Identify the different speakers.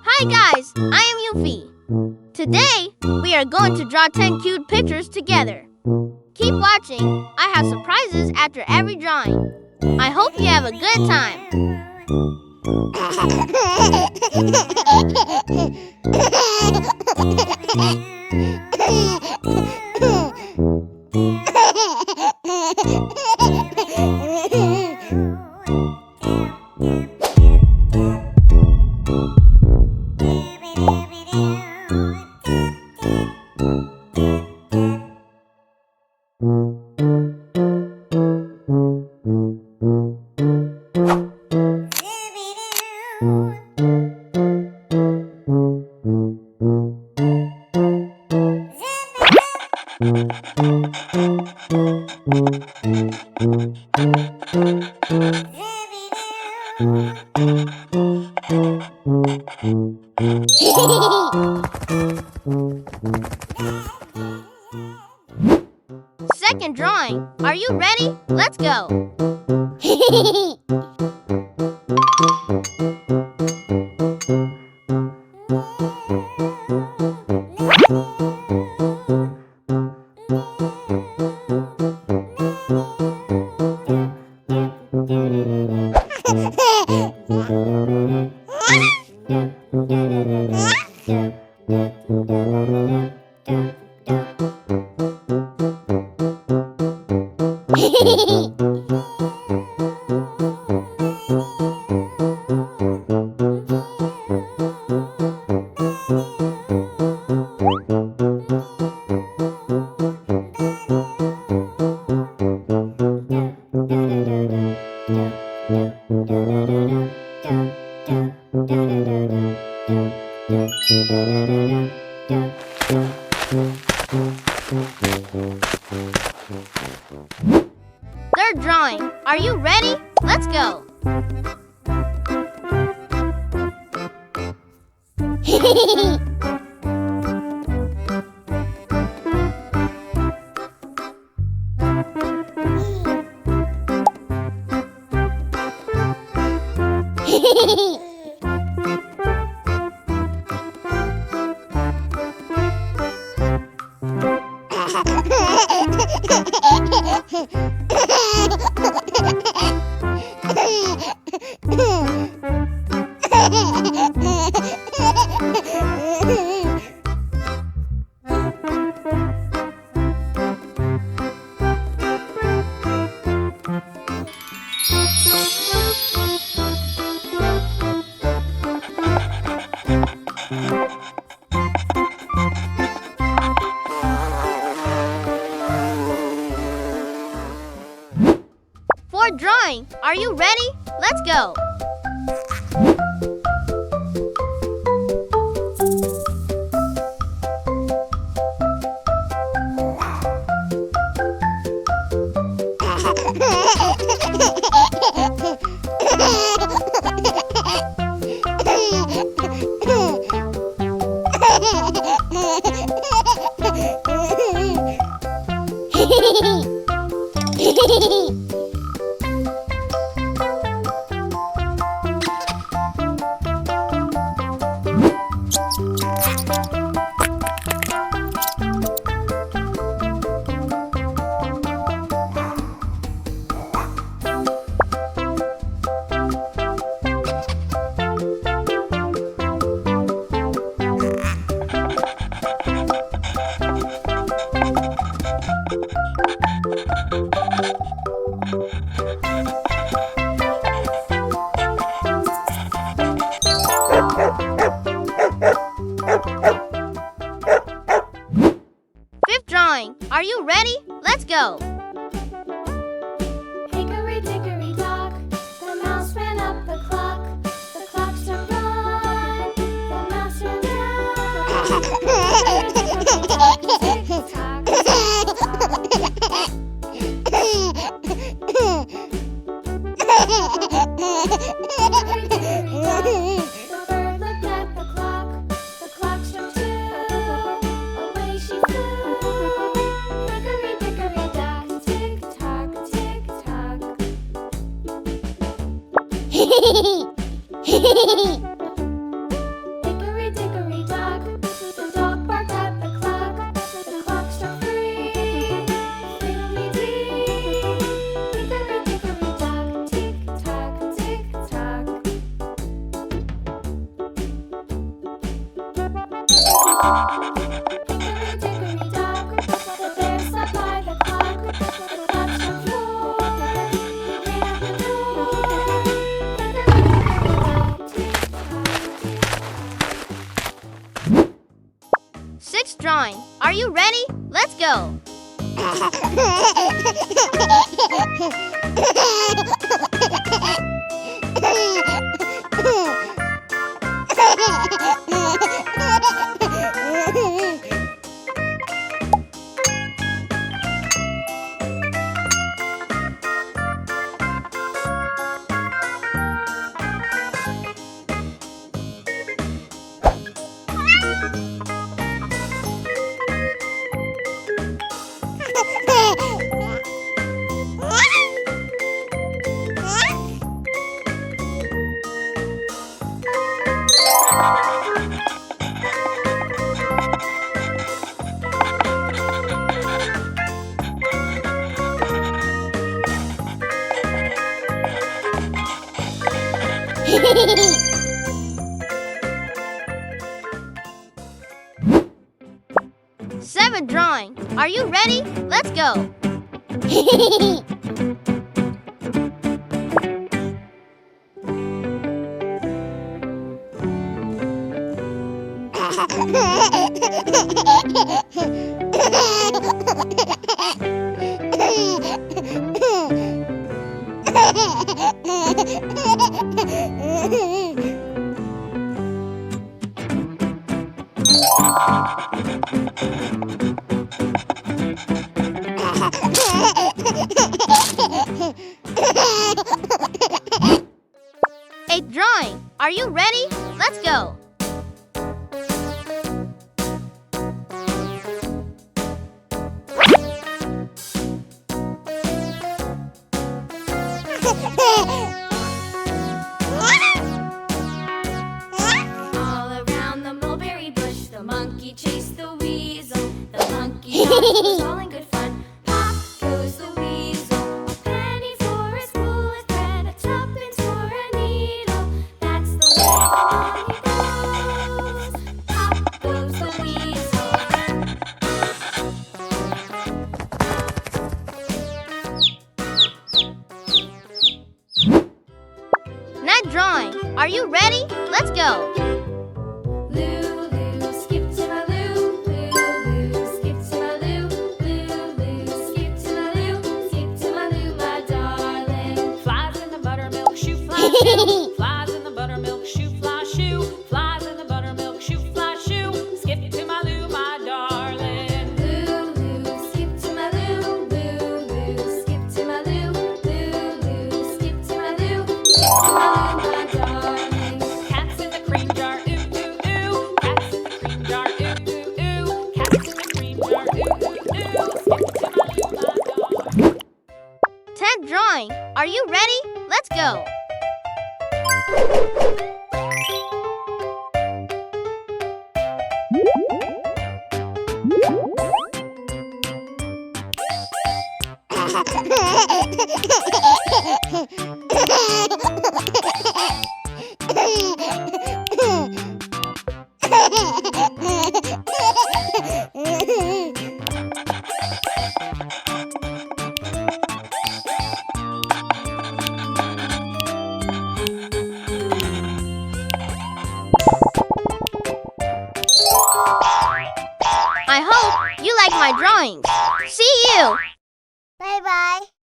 Speaker 1: Hi guys, I am Yufi. Today, we are going to draw 10 cute pictures together. Keep watching. I have surprises after every drawing. I hope you have a good time. Second drawing. Are you ready? Let's go. Third drawing. Are you ready? Let's go. Fourth drawing. Are you ready? Let's go. Fifth drawing. Are you ready? Let's go.
Speaker 2: Hickory dickory dock, the mouse ran up the clock. The clock struck one, the mouse ran down. Hickory dickory dock, tick tock, tick tock. Hickory dickory dock, the bird looked at the clock. The clock struck two, away she flew. Hickory dickory dock, tick tock, tick tock. Hickory dickory dock, the dog barked at the clock. The clock struck 3. Fiddly-dee. Hickory dickory dock, tick tock, tick tock. Hickory dickory dock, the bear sat by the clock. The clock struck 4. He ran out the door. Hickory dickory dock, tick tock, tick tock.
Speaker 1: Sixth drawing. Are you ready? Let's go. Seventh drawing. Are you ready? Let's go. Eighth drawing. Are you ready? Let's go.
Speaker 2: All around the mulberry bush, the monkey chased the weasel. The monkey thought it was all in good fun. Pop goes the weasel. A penny for a spool of thread, a tuppence for a needle. That's the way the money goes. Pop goes the weasel.
Speaker 1: Ninth drawing. Are you ready? Let's go.
Speaker 2: Lulu, skip to my Lou. Lulu, skip to my Lou. Lulu, skip to my Lou. Skip to my Lou, my darling.
Speaker 3: Flies in the buttermilk shoe fly shoe. Flies in the buttermilk shoe fly shoe. Flies in the buttermilk shoe fly shoe. Skip to my Lou, my darling.
Speaker 2: Lulu, skip to my Lou. Lulu, skip to my Lou. Lulu, skip to my Lou. Skip to my Lou, my darling.
Speaker 3: Cats in the cream jar, ooh ooh ooh. Cats in the cream jar, ooh ooh ooh. Cats in the cream jar, ooh ooh ooh. Skip to my Lou, my darling.
Speaker 1: 10th drawing. Are you ready? Let's go. I hope you like my drawings. See you!
Speaker 4: Bye-bye.